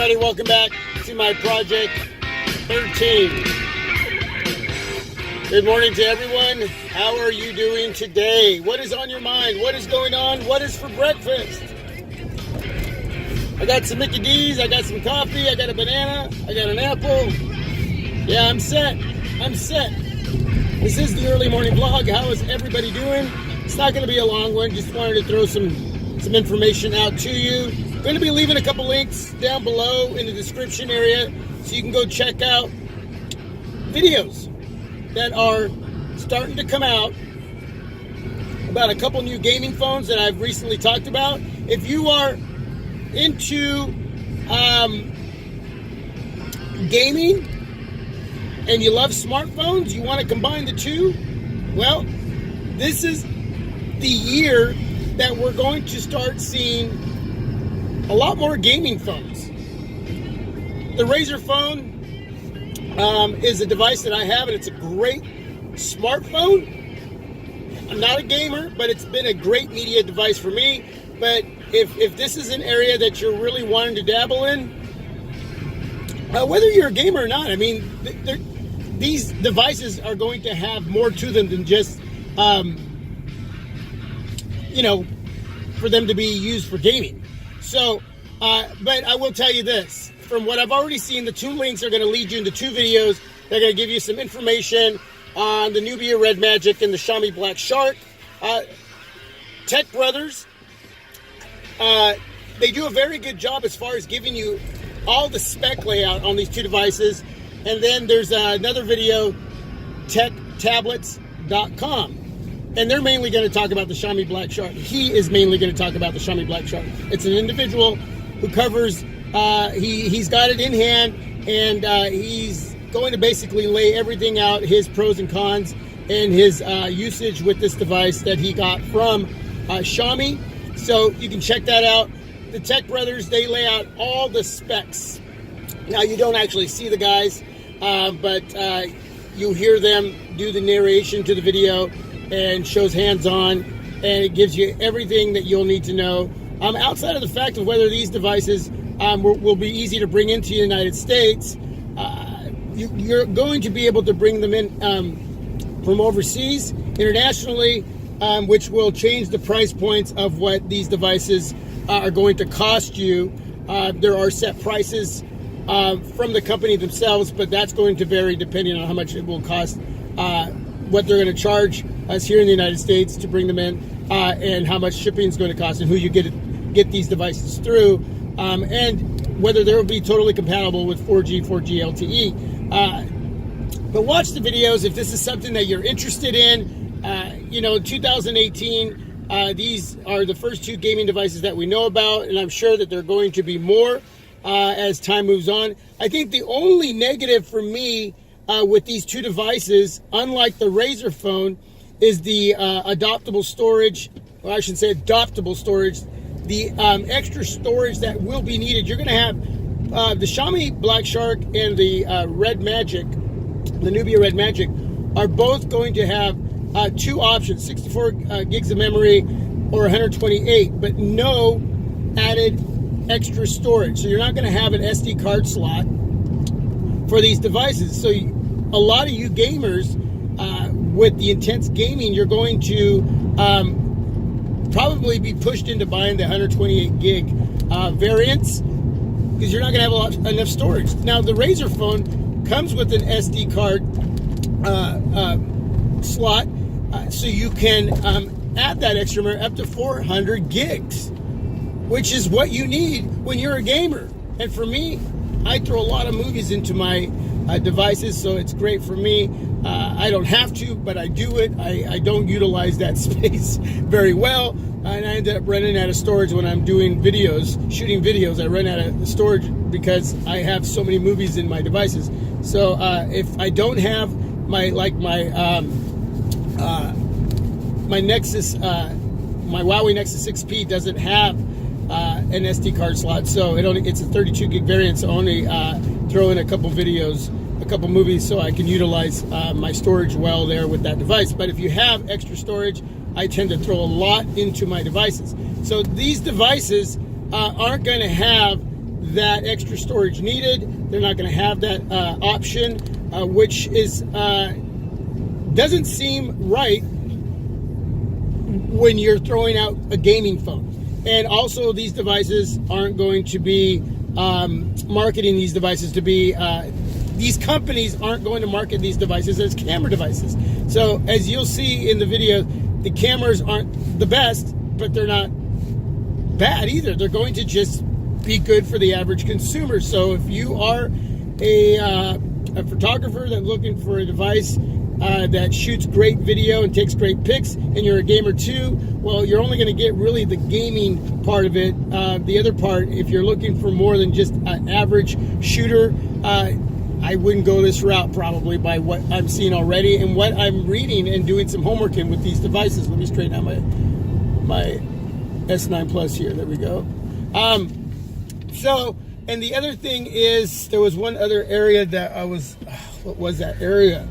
everybody, welcome back to my Project 13. Good morning to everyone. How are you doing today? What is on your mind? What is going on? What is for breakfast? I got some Mickey D's, I got some coffee, I got a banana, I got an apple. Yeah, I'm set. This is the early morning vlog. How is everybody doing? It's not going to be a long one. Just wanted to throw some information out to you. I'm going to be leaving a couple links down below in the description area so you can go check out videos that are starting to come out about a couple new gaming phones that I've recently talked about. If you are into gaming and you love smartphones, you want to combine the two, well, this is the year that we're going to start seeing a lot more gaming phones. The Razer phone is a device that I have, and it's a great smartphone. I'm not a gamer, but it's been a great media device for me. But if this is an area that you're really wanting to dabble in, whether you're a gamer or not, I mean, these devices are going to have more to them than just, for them to be used for gaming. So, but I will tell you this. From what I've already seen, the two links are going to lead you into two videos. They're going to give you some information on the Nubia Red Magic and the Xiaomi Black Shark. Tech Brothers, they do a very good job as far as giving you all the spec layout on these two devices. And then there's another video, techtablets.com. And they're mainly going to talk about the Xiaomi Black Shark. He is mainly going to talk about the Xiaomi Black Shark. It's an individual who covers, he's got it in hand, and he's going to basically lay everything out, his pros and cons, and his usage with this device that he got from Xiaomi. So you can check that out. The Tech Brothers, they lay out all the specs. Now, you don't actually see the guys, but you hear them do the narration to the video, and shows hands-on, and it gives you everything that you'll need to know. Outside of the fact of whether these devices will be easy to bring into the United States, you're going to be able to bring them in from overseas, internationally, which will change the price points of what these devices are going to cost you. There are set prices from the company themselves, but that's going to vary depending on how much it will cost, what they're going to charge us here in the United States to bring them in, and how much shipping is going to cost, and who you get these devices through, and whether they will be totally compatible with 4G LTE. But watch the videos if this is something that you're interested in. In 2018, these are the first two gaming devices that we know about, and I'm sure that there are going to be more as time moves on. I think the only negative for me with these two devices, unlike the Razer phone, is the adoptable storage, or I should say adoptable storage, the extra storage that will be needed. You're going to have the Xiaomi Black Shark and the Red Magic, the Nubia Red Magic, are both going to have two options, 64 gigs of memory or 128, but no added extra storage. So you're not going to have an SD card slot for these devices. So a lot of you gamers, with the intense gaming, you're going to probably be pushed into buying the 128 gig variants, because you're not going to have enough storage. Now, the Razer phone comes with an SD card slot, so you can add that extra memory up to 400 gigs, which is what you need when you're a gamer. And for me, I throw a lot of movies into my devices, so it's great for me. I don't have to, but I do it. I don't utilize that space very well, and I end up running out of storage when I'm doing videos, shooting videos. I run out of storage because I have so many movies in my devices. So if I don't have my Nexus, my Huawei Nexus 6P doesn't have an SD card slot, so it's a 32 gig variant, so only throw in a couple videos, a couple movies, so I can utilize my storage well there with that device. But if you have extra storage, I tend to throw a lot into my devices. So these devices aren't going to have that extra storage needed. They're not going to have that option, which is doesn't seem right when you're throwing out a gaming phone. And also, these devices aren't going to be marketing these devices to be. These companies aren't going to market these devices as camera devices. So, as you'll see in the video, the cameras aren't the best, but they're not bad either. They're going to just be good for the average consumer. So, if you are a photographer that's looking for a device that shoots great video and takes great pics, and you're a gamer too, well, you're only going to get really the gaming part of it. The other part, if you're looking for more than just an average shooter, I wouldn't go this route probably by what I'm seeing already and what I'm reading and doing some homework in with these devices. Let me straighten out my S9 Plus here. There we go. So, and the other thing is, there was one other area that I was, what was that area?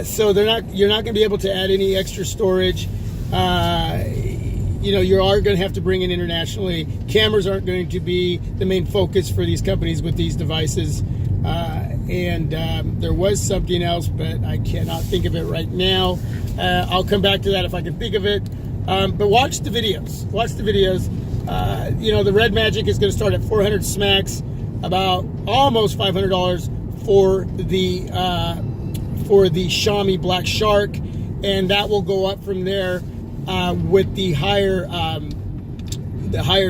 So you're not going to be able to add any extra storage. You know, you are going to have to bring in internationally. Cameras aren't going to be the main focus for these companies with these devices. And there was something else, but I cannot think of it right now. I'll come back to that if I can think of it. But watch the videos. Watch the videos. You know, the Red Magic is going to start at 400 smacks, about almost $500 for the Xiaomi Black Shark, and that will go up from there with the higher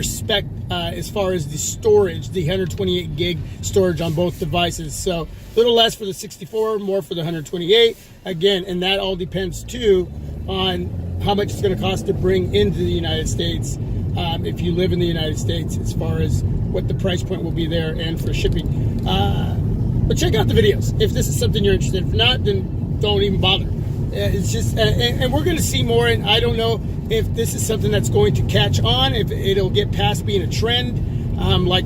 spec as far as the storage, the 128 gig storage on both devices. So a little less for the 64, more for the 128. Again, and that all depends too on how much it's going to cost to bring into the United States. If you live in the United States, as far as what the price point will be there and for shipping. But check out the videos if this is something you're interested in. If not, then don't even bother. It's just, and we're going to see more, and I don't know if this is something that's going to catch on, if it'll get past being a trend, like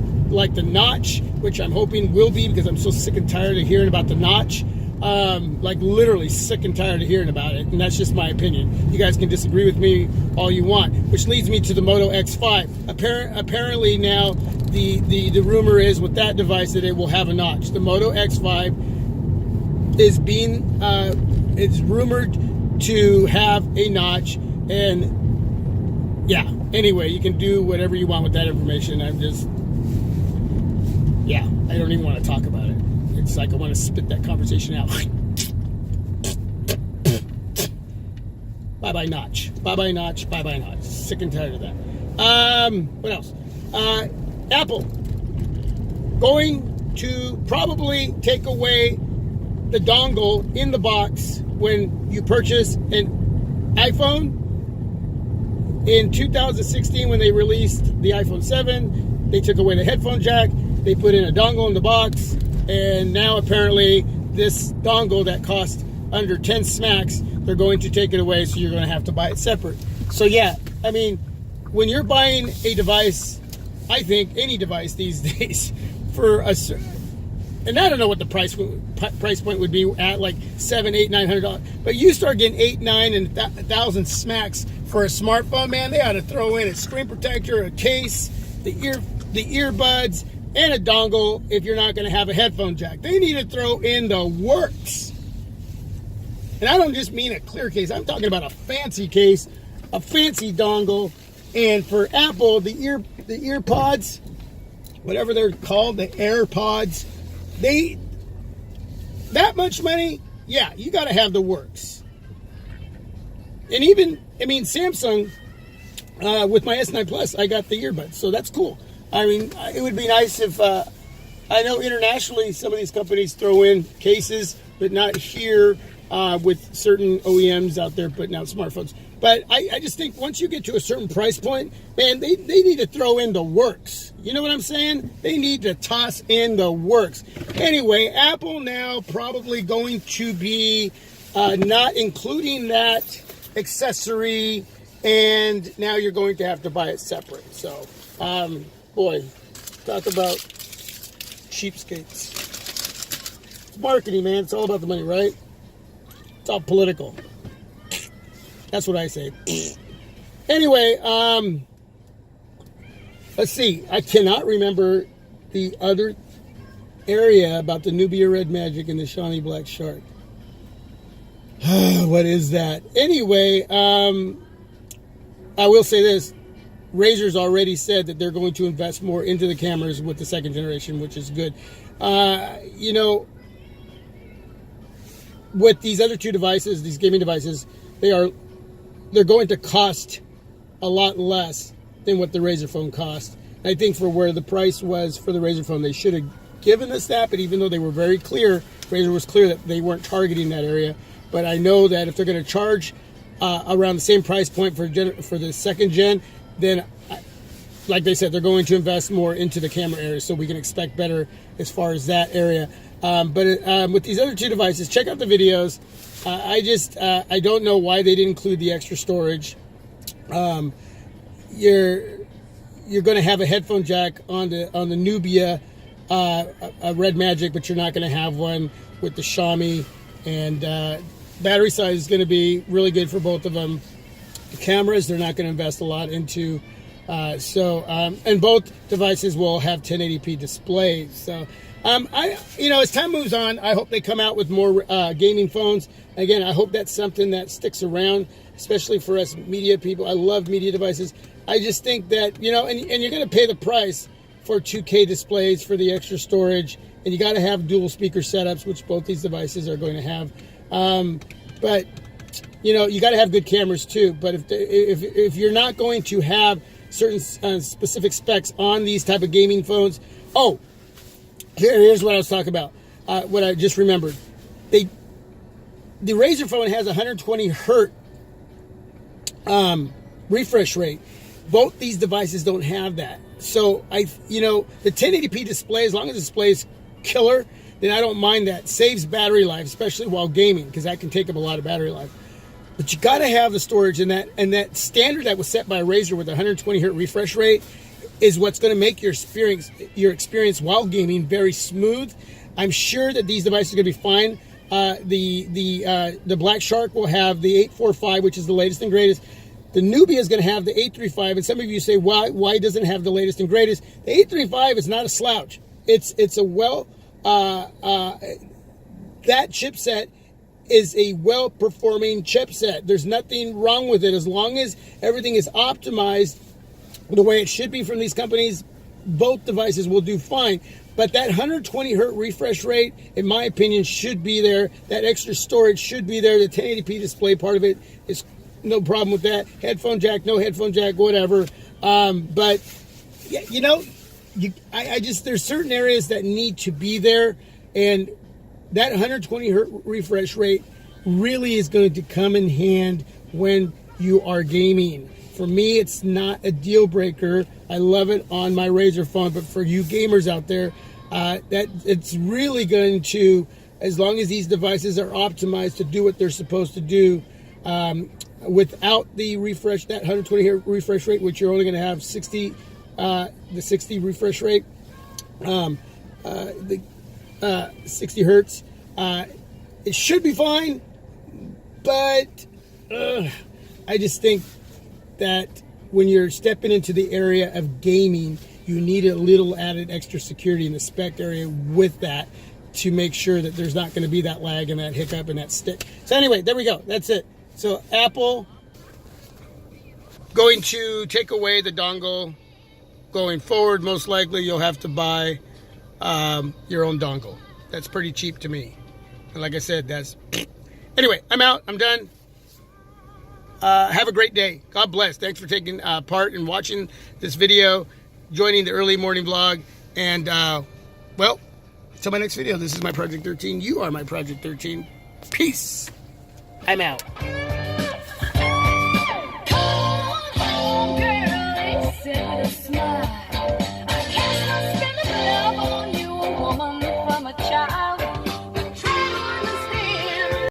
the notch, which I'm hoping will be, because I'm so sick and tired of hearing about the notch. Like literally sick and tired of hearing about it, and that's just my opinion. You guys can disagree with me all you want, which leads me to the Moto X5. Apparently now the rumor is with that device that it will have a notch. The Moto X5 is being it's rumored to have a notch, and yeah. Anyway, you can do whatever you want with that information. I don't even want to talk about it. It's like I want to spit that conversation out. Bye-bye notch. Bye-bye notch. Bye-bye notch. Sick and tired of that. What else? Apple going to probably take away the dongle in the box when you purchase an iPhone. In 2016, when they released the iPhone 7, they took away the headphone jack. They put in a dongle in the box. And now apparently this dongle that cost under 10 smacks, they're going to take it away, so you're going to have to buy it separate. So yeah, I mean, when you're buying a device, I think any device these days for a, and I don't know what the price point would be at, like $700, $800, $900, but you start getting 8, 9, and 1,000 smacks for a smartphone, man. They ought to throw in a screen protector, a case, the earbuds, and a dongle if you're not going to have a headphone jack. They need to throw in the works. And I don't just mean a clear case. I'm talking about a fancy case, a fancy dongle. And for Apple, the ear pods, whatever they're called, the AirPods, that much money, yeah, you got to have the works. And even, I mean, Samsung, with my S9 Plus, I got the earbuds, so that's cool. I mean, it would be nice if, I know internationally some of these companies throw in cases, but not here with certain OEMs out there putting out smartphones. But I just think once you get to a certain price point, man, they need to throw in the works. You know what I'm saying? They need to toss in the works. Anyway, Apple now probably going to be not including that accessory, and now you're going to have to buy it separate. So, boy, talk about cheapskates. It's marketing, man. It's all about the money, right? It's all political. That's what I say. Anyway, let's see. I cannot remember the other area about the Nubia Red Magic and the Xiaomi Black Shark. What is that? Anyway, I will say this. Razer's already said that they're going to invest more into the cameras with the second generation, which is good. You know, with these other two devices, these gaming devices, they're going to cost a lot less than what the Razer phone cost. I think for where the price was for the Razer phone, they should have given us that, but even though they were very clear, Razer was clear that they weren't targeting that area. But I know that if they're going to charge around the same price point for the second gen, then, like they said, they're going to invest more into the camera area, so we can expect better as far as that area. But with these other two devices, check out the videos. I don't know why they didn't include the extra storage. You're going to have a headphone jack on the Nubia a Red Magic, but you're not going to have one with the Xiaomi. And battery size is going to be really good for both of them. The cameras, they're not going to invest a lot into. And both devices will have 1080p displays. So, as time moves on, I hope they come out with more gaming phones. Again, I hope that's something that sticks around, especially for us media people. I love media devices. I just think that, and you're going to pay the price for 2K displays, for the extra storage, and you got to have dual speaker setups, which both these devices are going to have. But you got to have good cameras too. But if you're not going to have certain specific specs on these type of gaming phones, here's what I was talking about. What I just remembered, the Razer phone has 120 hertz refresh rate. Both these devices don't have that. So the 1080p display, as long as the display is killer, then I don't mind that. Saves battery life, especially while gaming, because that can take up a lot of battery life. But you got to have the storage, and that standard that was set by Razer with 120 hertz refresh rate is what's going to make your experience while gaming very smooth. I'm sure that these devices are going to be fine. The Black Shark will have the 845, which is the latest and greatest. The Nubia is going to have the 835, and some of you say, why doesn't it have the latest and greatest? The 835 is not a slouch. It's a that chipset is a well-performing chipset. There's nothing wrong with it. As long as everything is optimized the way it should be from these companies, both devices will do fine. But that 120 hertz refresh rate, in my opinion, should be there. That extra storage should be there. The 1080p display part of it is no problem with that. Headphone jack, no headphone jack, whatever. But there's certain areas that need to be there, and that 120 hertz refresh rate really is going to come in hand when you are gaming. For me, it's not a deal breaker. I love it on my Razer phone, but for you gamers out there, that it's really going to, as long as these devices are optimized to do what they're supposed to do, without the refresh, that 120 hertz refresh rate, which you're only going to have 60 refresh rate, 60 hertz, it should be fine. But I just think that when you're stepping into the area of gaming, you need a little added extra security in the spec area with that, to make sure that there's not going to be that lag and that hiccup and that stick. So anyway, there we go. That's it. So Apple going to take away the dongle going forward. Most likely you'll have to buy your own dongle. That's pretty cheap to me. And like I said, that's... Anyway, I'm out. I'm done. Have a great day. God bless. Thanks for taking part in watching this video, joining the early morning vlog. And, well, till my next video. This is my Project 13. You are my Project 13. Peace. I'm out.